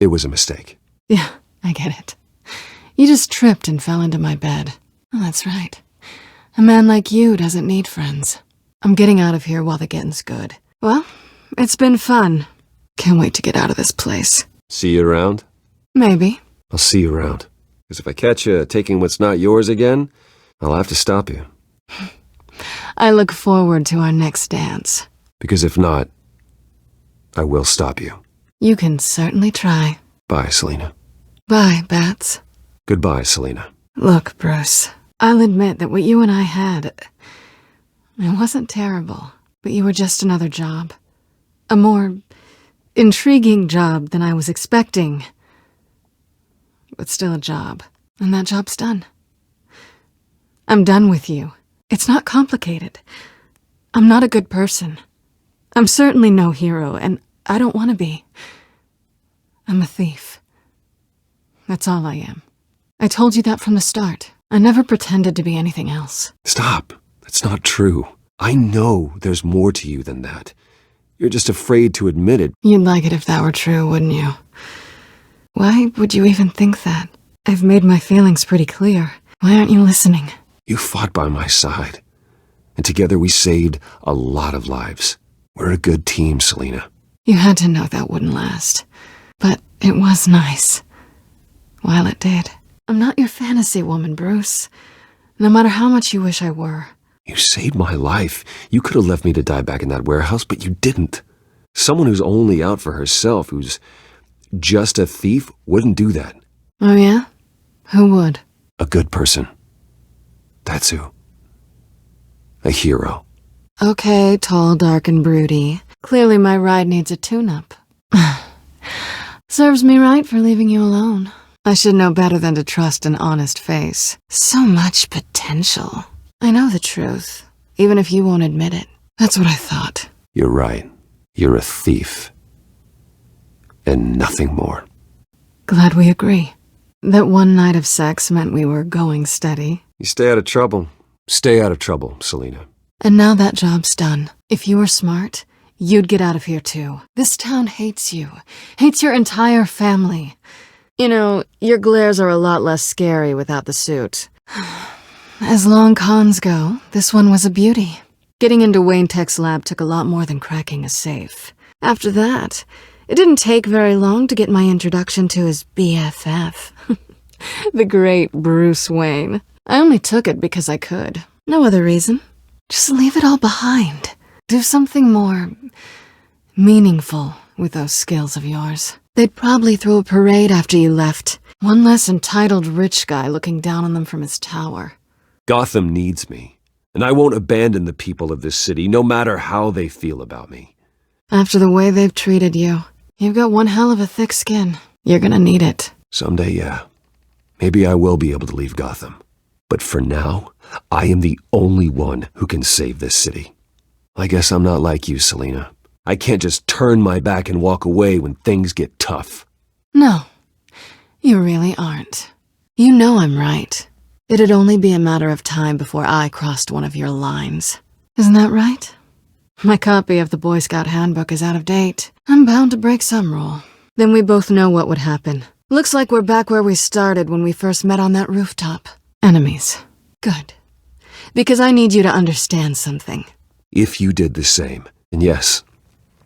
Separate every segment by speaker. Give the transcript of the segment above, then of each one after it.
Speaker 1: It was a mistake.
Speaker 2: Yeah, I get it. You just tripped and fell into my bed. Oh, that's right. A man like you doesn't need friends. I'm getting out of here while the getting's good. Well, it's been fun. Can't wait to get out of this place.
Speaker 1: See you around?
Speaker 2: Maybe.
Speaker 1: I'll see you around. Because if I catch you taking what's not yours again, I'll have to stop you.
Speaker 2: I look forward to our next dance.
Speaker 1: Because if not, I will stop you.
Speaker 2: You can certainly try.
Speaker 1: Bye, Selena.
Speaker 2: Bye, Bats.
Speaker 1: Goodbye, Selena.
Speaker 2: Look, Bruce, I'll admit that what you and I had, it wasn't terrible, but you were just another job. A more intriguing job than I was expecting. But still a job, and that job's done. I'm done with you. It's not complicated. I'm not a good person. I'm certainly no hero, and I don't want to be. I'm a thief. That's all I am. I told you that from the start. I never pretended to be anything else.
Speaker 1: Stop. That's not true. I know there's more to you than that. You're just afraid to admit it.
Speaker 2: You'd like it if that were true, wouldn't you? Why would you even think that? I've made my feelings pretty clear. Why aren't you listening?
Speaker 1: You fought by my side, and together we saved a lot of lives. We're a good team, Selena.
Speaker 2: You had to know that wouldn't last. But it was nice. While it did. I'm not your fantasy woman, Bruce. No matter how much you wish I were.
Speaker 1: You saved my life. You could have left me to die back in that warehouse, but you didn't. Someone who's only out for herself, who's just a thief, wouldn't do that.
Speaker 2: Oh yeah? Who would?
Speaker 1: A good person. That's who. A hero.
Speaker 2: Okay, tall, dark, and broody. Clearly my ride needs a tune-up. Serves me right for leaving you alone. I should know better than to trust an honest face. So much potential. I know the truth, even if you won't admit it. That's what I thought.
Speaker 1: You're right. You're a thief. And nothing more.
Speaker 2: Glad we agree. That one night of sex meant we were going steady.
Speaker 1: You stay out of trouble. Stay out of trouble, Selena.
Speaker 2: And now that job's done. If you were smart, you'd get out of here too. This town hates you. Hates your entire family. You know, your glares are a lot less scary without the suit. As long cons go, this one was a beauty. Getting into Wayne Tech's lab took a lot more than cracking a safe. After that, it didn't take very long to get my introduction to his BFF. The great Bruce Wayne. I only took it because I could. No other reason. Just leave it all behind. Do something more meaningful with those skills of yours. They'd probably throw a parade after you left. One less entitled rich guy looking down on them from his tower.
Speaker 1: Gotham needs me, and I won't abandon the people of this city, no matter how they feel about me.
Speaker 2: After the way they've treated you, you've got one hell of a thick skin. You're gonna need it.
Speaker 1: Someday, yeah. Maybe I will be able to leave Gotham. But for now, I am the only one who can save this city. I guess I'm not like you, Selena. I can't just turn my back and walk away when things get tough.
Speaker 2: No, you really aren't. You know I'm right. It'd only be a matter of time before I crossed one of your lines. Isn't that right? My copy of the Boy Scout Handbook is out of date. I'm bound to break some rule. Then we both know what would happen. Looks like we're back where we started when we first met on that rooftop. Enemies. Good. Because I need you to understand something.
Speaker 1: If you did the same, and yes,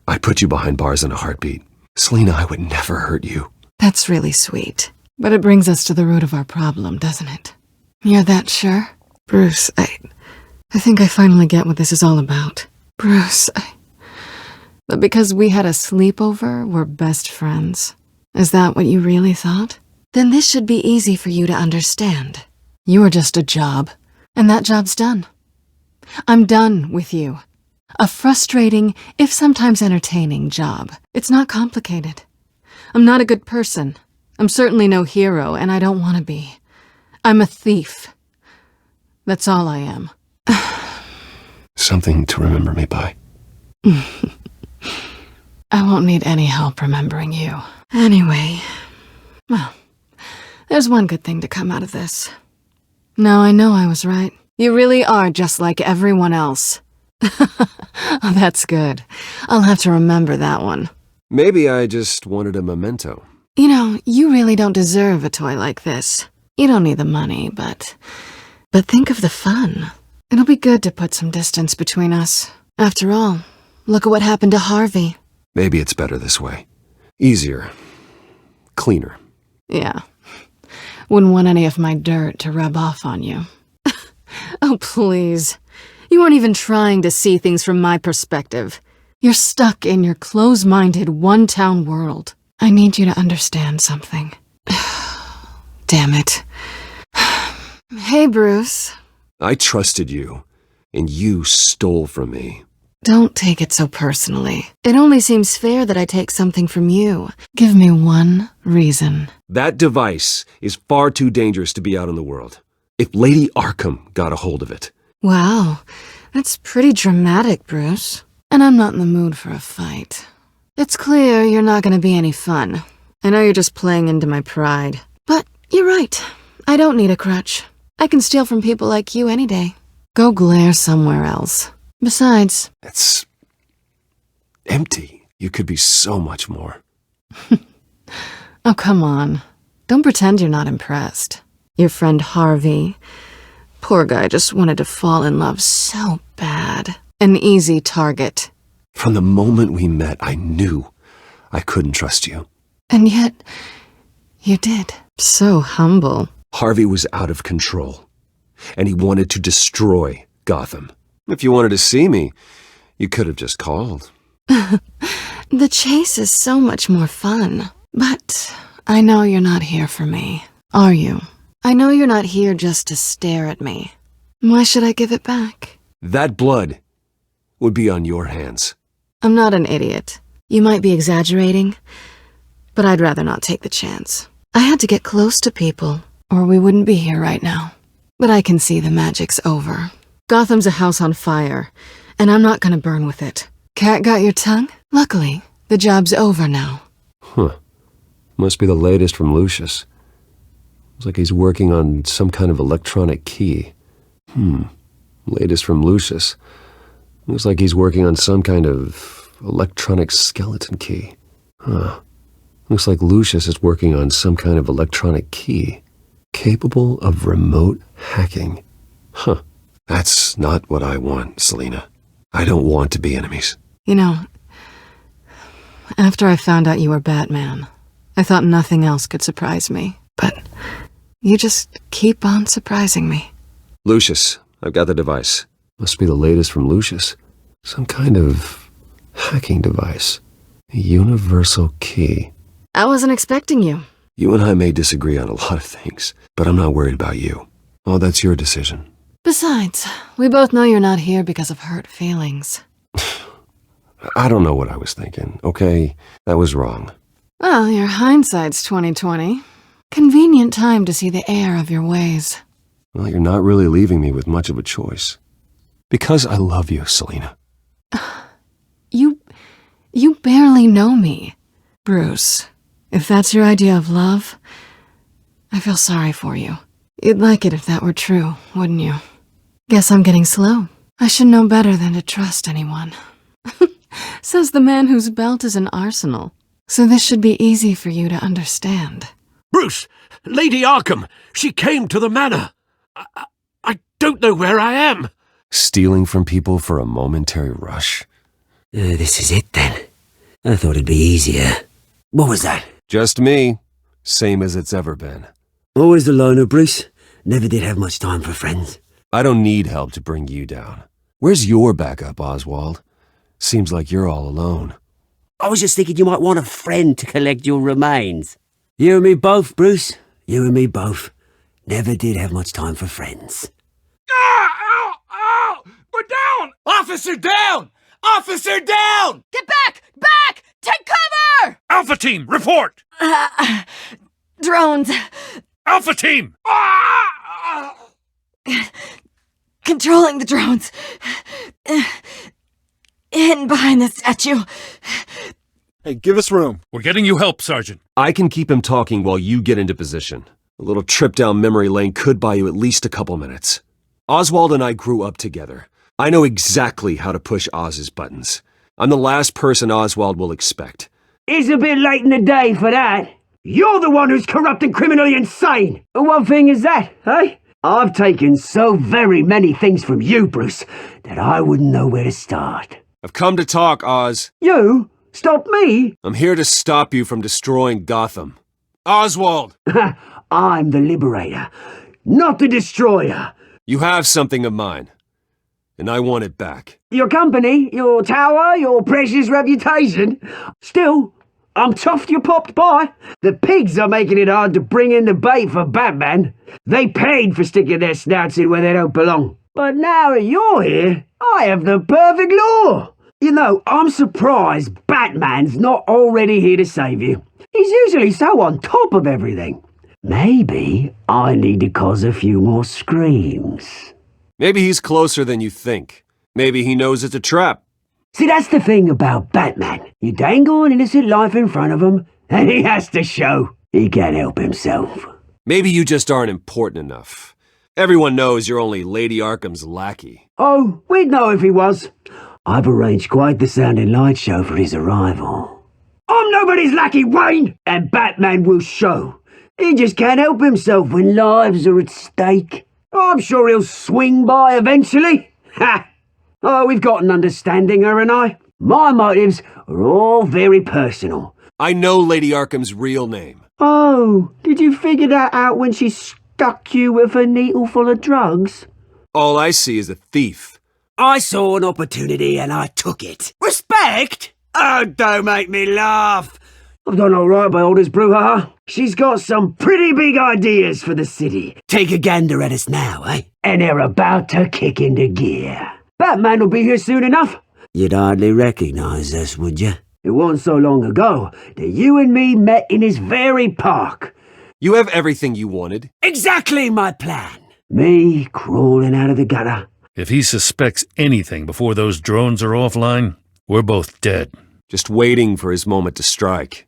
Speaker 1: I'd put you behind bars in a heartbeat. Selena, I would never hurt you.
Speaker 2: That's really sweet. But it brings us to the root of our problem, doesn't it? You're that sure? Bruce, I think I finally get what this is all about. Bruce, But because we had a sleepover, we're best friends. Is that what you really thought? Then this should be easy for you to understand. You are just a job, and that job's done. I'm done with you. A frustrating, if sometimes entertaining, job. It's not complicated. I'm not a good person. I'm certainly no hero, and I don't want to be. I'm a thief. That's all I am.
Speaker 1: Something to remember me by.
Speaker 2: I won't need any help remembering you. Anyway, well, there's one good thing to come out of this. Now I know I was right. You really are just like everyone else. Oh, that's good. I'll have to remember that one.
Speaker 1: Maybe I just wanted a memento.
Speaker 2: You know, you really don't deserve a toy like this. You don't need the money, but think of the fun. It'll be good to put some distance between us. After all, look at what happened to Harvey.
Speaker 1: Maybe it's better this way. Easier. Cleaner.
Speaker 2: Yeah. Wouldn't want any of my dirt to rub off on you. Oh, please. You aren't even trying to see things from my perspective. You're stuck in your close-minded, one-town world. I need you to understand something. Damn it. Hey, Bruce.
Speaker 1: I trusted you, and you stole from me.
Speaker 2: Don't take it so personally. It only seems fair that I take something from you. Give me one reason.
Speaker 1: That device is far too dangerous to be out in the world. If Lady Arkham got a hold of it.
Speaker 2: Wow, that's pretty dramatic, Bruce. And I'm not in the mood for a fight. It's clear you're not going to be any fun. I know you're just playing into my pride. But you're right. I don't need a crutch. I can steal from people like you any day. Go glare somewhere else. Besides...
Speaker 1: It's empty. You could be so much more.
Speaker 2: Oh, come on. Don't pretend you're not impressed. Your friend Harvey. Poor guy just wanted to fall in love so bad. An easy target.
Speaker 1: From the moment we met, I knew I couldn't trust you.
Speaker 2: And yet, you did. So humble.
Speaker 1: Harvey was out of control, and he wanted to destroy Gotham. If you wanted to see me, you could have just called.
Speaker 2: The chase is so much more fun. But I know you're not here for me, are you? I know you're not here just to stare at me. Why should I give it back?
Speaker 1: That blood would be on your hands.
Speaker 2: I'm not an idiot. You might be exaggerating, but I'd rather not take the chance. I had to get close to people, or we wouldn't be here right now. But I can see the magic's over. Gotham's a house on fire, and I'm not gonna burn with it. Cat got your tongue? Luckily, the job's over now.
Speaker 1: Huh. Must be the latest from Lucius. Looks like he's working on some kind of electronic key. Latest from Lucius. Looks like he's working on some kind of electronic skeleton key. Looks like Lucius is working on some kind of electronic key, capable of remote hacking. That's not what I want, Selina. I don't want to be enemies.
Speaker 2: You know, after I found out you were Batman, I thought nothing else could surprise me. But you just keep on surprising me.
Speaker 1: Lucius, I've got the device. Must be the latest from Lucius. Some kind of hacking device. A universal key.
Speaker 2: I wasn't expecting you.
Speaker 1: You and I may disagree on a lot of things, but I'm not worried about you. Oh, that's your decision.
Speaker 2: Besides, we both know you're not here because of hurt feelings.
Speaker 1: I don't know what I was thinking, okay? That was wrong.
Speaker 2: Well, your hindsight's 20/20. Convenient time to see the error of your ways.
Speaker 1: Well, you're not really leaving me with much of a choice. Because I love you, Selina.
Speaker 2: You barely know me. Bruce, if that's your idea of love, I feel sorry for you. You'd like it if that were true, wouldn't you? Guess I'm getting slow. I should know better than to trust anyone. Says the man whose belt is an arsenal. So this should be easy for you to understand.
Speaker 3: Bruce! Lady Arkham! She came to the manor! I don't know where I am!
Speaker 1: Stealing from people for a momentary rush.
Speaker 4: This is it, then. I thought it'd be easier. What was that?
Speaker 1: Just me. Same as it's ever been.
Speaker 4: Always the loner, Bruce. Never did have much time for friends.
Speaker 1: I don't need help to bring you down. Where's your backup, Oswald? Seems like you're all alone.
Speaker 4: I was just thinking you might want a friend to collect your remains. You and me both, Bruce. You and me both. Never did have much time for friends.
Speaker 3: Ow! Ow! We're down! Officer down! Officer down!
Speaker 2: Get back! Back! Take cover!
Speaker 3: Alpha Team, report!
Speaker 2: Drones.
Speaker 3: Alpha Team!
Speaker 2: Controlling the drones. Hidden behind the statue.
Speaker 5: Hey, give us room.
Speaker 3: We're getting you help, Sergeant.
Speaker 1: I can keep him talking while you get into position. A little trip down memory lane could buy you at least a couple minutes. Oswald and I grew up together. I know exactly how to push Oz's buttons. I'm the last person Oswald will expect.
Speaker 4: It's a bit late in the day for that. You're the one who's corrupt and criminally insane! And what thing is that, eh? I've taken so very many things from you, Bruce, that I wouldn't know where to start.
Speaker 1: I've come to talk, Oz.
Speaker 4: You? Stop me?
Speaker 1: I'm here to stop you from destroying Gotham. Oswald!
Speaker 4: I'm the liberator, not the destroyer.
Speaker 1: You have something of mine, and I want it back.
Speaker 4: Your company, your tower, your precious reputation. Still, I'm chuffed you popped by. The pigs are making it hard to bring in the bait for Batman. They paid for sticking their snouts in where they don't belong. But now that you're here, I have the perfect law. You know, I'm surprised Batman's not already here to save you. He's usually so on top of everything. Maybe I need to cause a few more screams.
Speaker 1: Maybe he's closer than you think. Maybe he knows it's a trap.
Speaker 4: See, that's the thing about Batman. You dangle an innocent life in front of him, and he has to show he can't help himself.
Speaker 1: Maybe you just aren't important enough. Everyone knows you're only Lady Arkham's lackey.
Speaker 4: Oh, we'd know if he was. I've arranged quite the sound and light show for his arrival. I'm nobody's lackey, Wayne, and Batman will show. He just can't help himself when lives are at stake. I'm sure he'll swing by eventually. Ha! Oh, we've got an understanding, her and I. My motives are all very personal.
Speaker 1: I know Lady Arkham's real name.
Speaker 4: Oh, did you figure that out when she stuck you with a needle full of drugs?
Speaker 1: All I see is a thief.
Speaker 4: I saw an opportunity and I took it. Respect? Oh, don't make me laugh. I've done all right by Aldous Brouhaha. She's got some pretty big ideas for the city. Take a gander at us now, eh? And they're about to kick into gear. Batman will be here soon enough. You'd hardly recognise us, would you? It wasn't so long ago that you and me met in this very park.
Speaker 1: You have everything you wanted.
Speaker 4: Exactly my plan. Me crawling out of the gutter.
Speaker 6: If he suspects anything before those drones are offline, we're both dead.
Speaker 1: Just waiting for his moment to strike.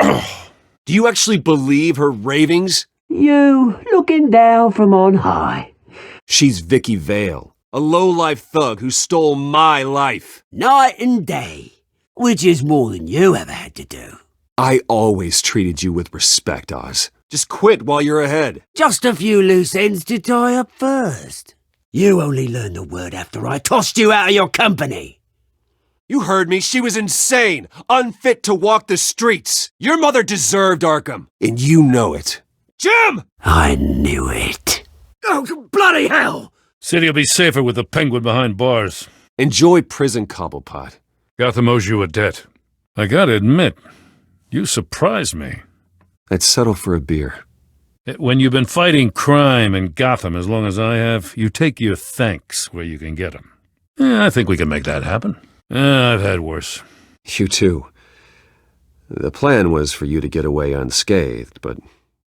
Speaker 1: Do you actually believe her ravings?
Speaker 4: You looking down from on high.
Speaker 1: She's Vicky Vale, a low-life thug who stole my life.
Speaker 4: Night and day, which is more than you ever had to do.
Speaker 1: I always treated you with respect, Oz. Just quit while you're ahead.
Speaker 4: Just a few loose ends to tie up first. You only learned the word after I tossed you out of your company.
Speaker 1: You heard me. She was insane, unfit to walk the streets. Your mother deserved Arkham, and you know it. Jim!
Speaker 4: I knew it. Oh, bloody hell!
Speaker 6: City'll be safer with the Penguin behind bars.
Speaker 1: Enjoy prison, Cobblepot.
Speaker 6: Gotham owes you a debt. I gotta admit, you surprised me.
Speaker 1: I'd settle for a beer.
Speaker 6: When you've been fighting crime in Gotham as long as I have, you take your thanks where you can get them. I think we can make that happen. I've had worse.
Speaker 1: You too. The plan was for you to get away unscathed, but